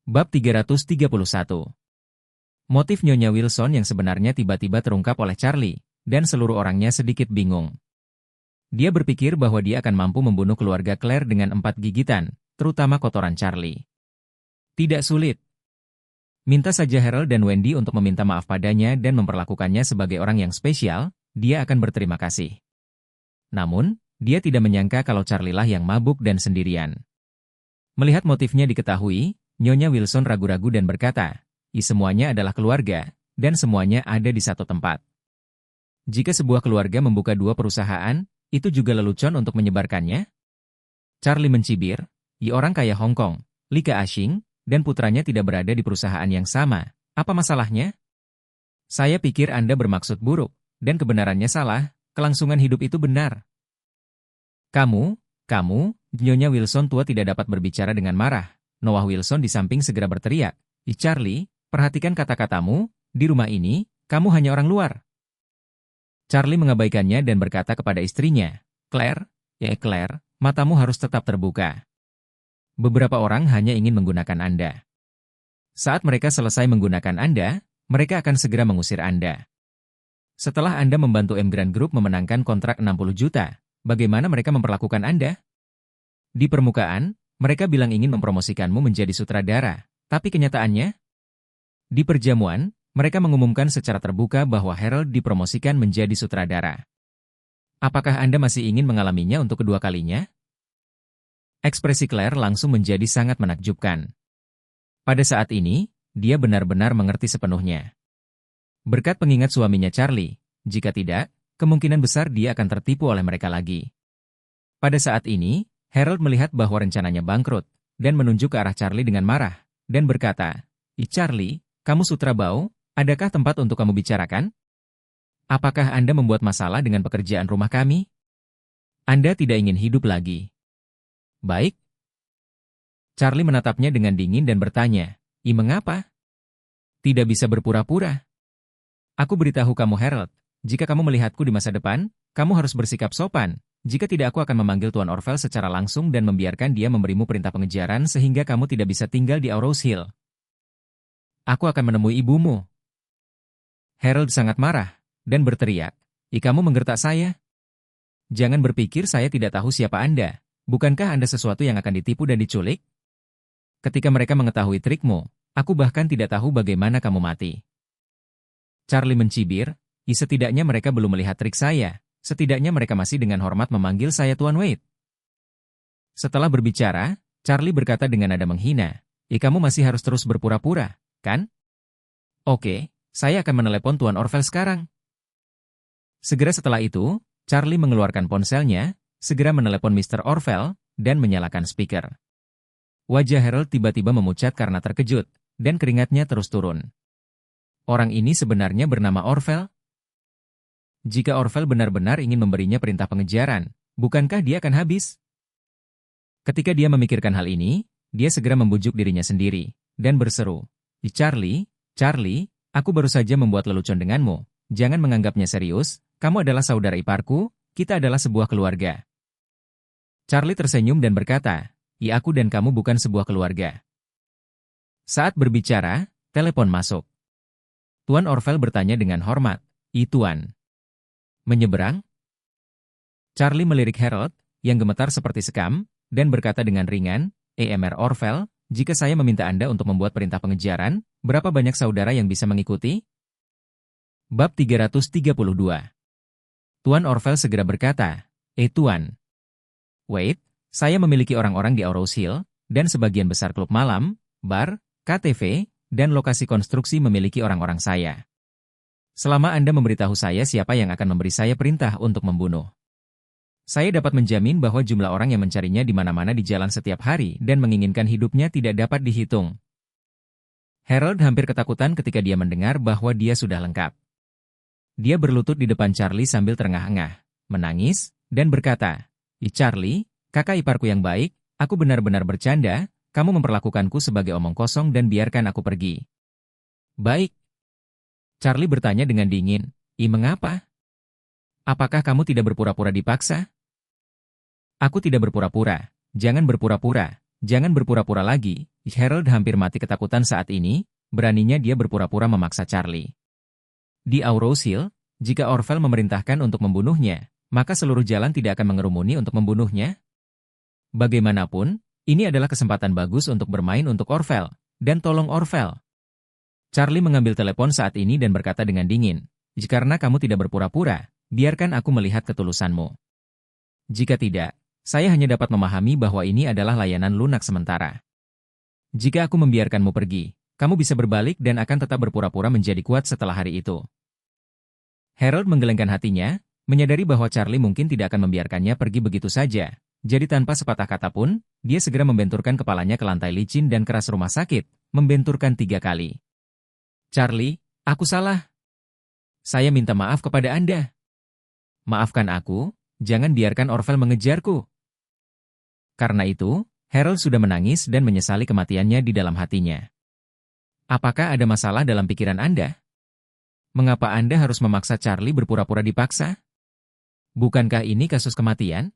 Bab 331. Motif Nyonya Wilson yang sebenarnya tiba-tiba terungkap oleh Charlie, dan seluruh orangnya sedikit bingung. Dia berpikir bahwa dia akan mampu membunuh keluarga Claire dengan 4 gigitan, terutama kotoran Charlie. Tidak sulit. Minta saja Harold dan Wendy untuk meminta maaf padanya dan memperlakukannya sebagai orang yang spesial, dia akan berterima kasih. Namun, dia tidak menyangka kalau Charlie lah yang mabuk dan sendirian. Melihat motifnya diketahui, Nyonya Wilson ragu-ragu dan berkata, semuanya adalah keluarga, dan semuanya ada di satu tempat. Jika sebuah keluarga membuka 2 perusahaan, itu juga lelucon untuk menyebarkannya? Charlie mencibir, orang kaya Hong Kong, Li Ka-shing, dan putranya tidak berada di perusahaan yang sama. Apa masalahnya? Saya pikir Anda bermaksud buruk, dan kebenarannya salah, kelangsungan hidup itu benar. Kamu, Nyonya Wilson tua tidak dapat berbicara dengan marah. Noah Wilson di samping segera berteriak, Charlie, perhatikan kata-katamu, di rumah ini, kamu hanya orang luar. Charlie mengabaikannya dan berkata kepada istrinya, Claire, matamu harus tetap terbuka. Beberapa orang hanya ingin menggunakan Anda. Saat mereka selesai menggunakan Anda, mereka akan segera mengusir Anda. Setelah Anda membantu Emgrand Group memenangkan kontrak 60 juta, bagaimana mereka memperlakukan Anda? Di permukaan, mereka bilang ingin mempromosikanmu menjadi sutradara, tapi kenyataannya? Di perjamuan, mereka mengumumkan secara terbuka bahwa Harold dipromosikan menjadi sutradara. Apakah Anda masih ingin mengalaminya untuk kedua kalinya? Ekspresi Claire langsung menjadi sangat menakjubkan. Pada saat ini, dia benar-benar mengerti sepenuhnya. Berkat pengingat suaminya Charlie, jika tidak, kemungkinan besar dia akan tertipu oleh mereka lagi. Pada saat ini, Harold melihat bahwa rencananya bangkrut, dan menunjuk ke arah Charlie dengan marah, dan berkata, Charlie, kamu sutra bau, adakah tempat untuk kamu bicarakan? Apakah Anda membuat masalah dengan pekerjaan rumah kami? Anda tidak ingin hidup lagi. Baik. Charlie menatapnya dengan dingin dan bertanya, mengapa? Tidak bisa berpura-pura. Aku beritahu kamu Harold, jika kamu melihatku di masa depan, kamu harus bersikap sopan. Jika tidak aku akan memanggil Tuan Orville secara langsung dan membiarkan dia memberimu perintah pengejaran sehingga kamu tidak bisa tinggal di Aurose Hill. Aku akan menemui ibumu. Harold sangat marah, dan berteriak, kamu menggertak saya? Jangan berpikir saya tidak tahu siapa Anda. Bukankah Anda sesuatu yang akan ditipu dan diculik? Ketika mereka mengetahui trikmu, aku bahkan tidak tahu bagaimana kamu mati. Charlie mencibir, setidaknya mereka belum melihat trik saya. Setidaknya mereka masih dengan hormat memanggil saya Tuan Wade. Setelah berbicara, Charlie berkata dengan nada menghina, kamu masih harus terus berpura-pura, kan? Oke, saya akan menelepon Tuan Orville sekarang. Segera setelah itu, Charlie mengeluarkan ponselnya, segera menelepon Mr. Orville, dan menyalakan speaker. Wajah Harold tiba-tiba memucat karena terkejut, dan keringatnya terus turun. Orang ini sebenarnya bernama Orville? Jika Orville benar-benar ingin memberinya perintah pengejaran, bukankah dia akan habis? Ketika dia memikirkan hal ini, dia segera membujuk dirinya sendiri, dan berseru, Charlie, aku baru saja membuat lelucon denganmu, jangan menganggapnya serius, kamu adalah saudara iparku, kita adalah sebuah keluarga. Charlie tersenyum dan berkata, aku dan kamu bukan sebuah keluarga. Saat berbicara, telepon masuk. Tuan Orville bertanya dengan hormat, Tuan. Menyeberang? Charlie melirik Harold, yang gemetar seperti sekam, dan berkata dengan ringan, Mr. Orville, jika saya meminta Anda untuk membuat perintah pengejaran, berapa banyak saudara yang bisa mengikuti? Bab 332. Tuan Orville segera berkata, Tuan Wade, saya memiliki orang-orang di Aurose Hill, dan sebagian besar klub malam, bar, KTV, dan lokasi konstruksi memiliki orang-orang saya. Selama Anda memberitahu saya siapa yang akan memberi saya perintah untuk membunuh. Saya dapat menjamin bahwa jumlah orang yang mencarinya di mana-mana di jalan setiap hari dan menginginkan hidupnya tidak dapat dihitung. Harold hampir ketakutan ketika dia mendengar bahwa dia sudah lengkap. Dia berlutut di depan Charlie sambil terengah-engah, menangis, dan berkata, Charlie, kakak iparku yang baik, aku benar-benar bercanda, kamu memperlakukanku sebagai omong kosong dan biarkan aku pergi. Baik. Charlie bertanya dengan dingin, mengapa? Apakah kamu tidak berpura-pura dipaksa? Aku tidak berpura-pura, jangan berpura-pura, Jangan berpura-pura lagi. Harold hampir mati ketakutan saat ini, beraninya dia berpura-pura memaksa Charlie. Di Aurous Hill, jika Orvel memerintahkan untuk membunuhnya, maka seluruh jalan tidak akan mengerumuni untuk membunuhnya. Bagaimanapun, ini adalah kesempatan bagus untuk bermain untuk Orvel, dan tolong Orvel. Charlie mengambil telepon saat ini dan berkata dengan dingin, "Karena kamu tidak berpura-pura, biarkan aku melihat ketulusanmu. Jika tidak, saya hanya dapat memahami bahwa ini adalah layanan lunak sementara. Jika aku membiarkanmu pergi, kamu bisa berbalik dan akan tetap berpura-pura menjadi kuat setelah hari itu." Harold menggelengkan hatinya, menyadari bahwa Charlie mungkin tidak akan membiarkannya pergi begitu saja. Jadi tanpa sepatah kata pun, dia segera membenturkan kepalanya ke lantai licin dan keras rumah sakit, membenturkan 3 kali. "Charlie, aku salah. Saya minta maaf kepada Anda. Maafkan aku, jangan biarkan Orvel mengejarku." Karena itu, Harold sudah menangis dan menyesali kematiannya di dalam hatinya. "Apakah ada masalah dalam pikiran Anda? Mengapa Anda harus memaksa Charlie berpura-pura dipaksa? Bukankah ini kasus kematian?"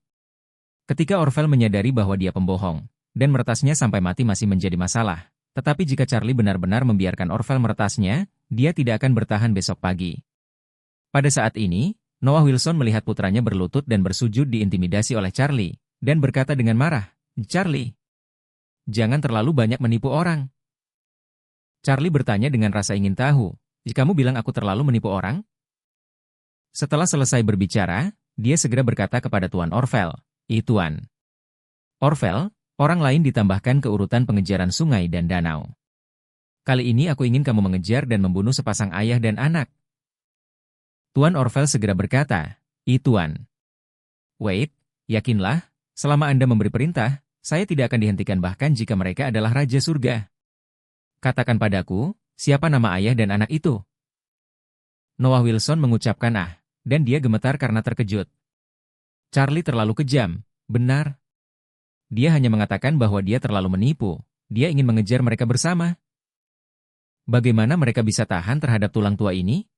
Ketika Orvel menyadari bahwa dia pembohong, dan meretasnya sampai mati masih menjadi masalah, tetapi jika Charlie benar-benar membiarkan Orvel meretasnya, dia tidak akan bertahan besok pagi. Pada saat ini, Noah Wilson melihat putranya berlutut dan bersujud diintimidasi oleh Charlie, dan berkata dengan marah, "Charlie, jangan terlalu banyak menipu orang." Charlie bertanya dengan rasa ingin tahu, "Kamu bilang aku terlalu menipu orang?" Setelah selesai berbicara, dia segera berkata kepada Tuan Orvel, Tuan. Orvel, orang lain ditambahkan ke urutan pengejaran sungai dan danau. Kali ini aku ingin kamu mengejar dan membunuh sepasang ayah dan anak." Tuan Orvel segera berkata, Tuan. "Wait, yakinlah, selama Anda memberi perintah, saya tidak akan dihentikan bahkan jika mereka adalah Raja Surga. Katakan padaku, siapa nama ayah dan anak itu?" Noah Wilson mengucapkan dan dia gemetar karena terkejut. Charlie terlalu kejam, benar. Dia hanya mengatakan bahwa dia terlalu menipu, dia ingin mengejar mereka bersama. Bagaimana mereka bisa tahan terhadap tulang tua ini?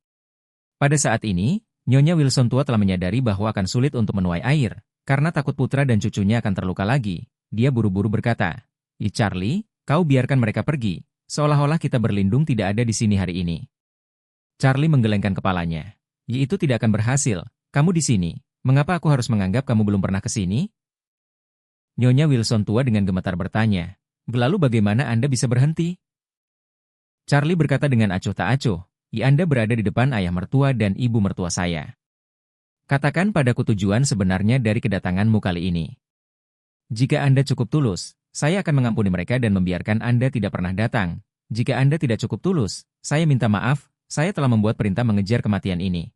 Pada saat ini, Nyonya Wilson tua telah menyadari bahwa akan sulit untuk menuai air, karena takut putra dan cucunya akan terluka lagi. Dia buru-buru berkata, Charlie, kau biarkan mereka pergi, seolah-olah kita berlindung tidak ada di sini hari ini." Charlie menggelengkan kepalanya. Itu tidak akan berhasil, kamu di sini. Mengapa aku harus menganggap kamu belum pernah ke sini?" Nyonya Wilson tua dengan gemetar bertanya, "Lalu bagaimana Anda bisa berhenti?" Charlie berkata dengan acuh tak acuh, Anda berada di depan ayah mertua dan ibu mertua saya. Katakan padaku tujuan sebenarnya dari kedatanganmu kali ini. Jika Anda cukup tulus, saya akan mengampuni mereka dan membiarkan Anda tidak pernah datang. Jika Anda tidak cukup tulus, saya minta maaf, saya telah membuat perintah mengejar kematian ini.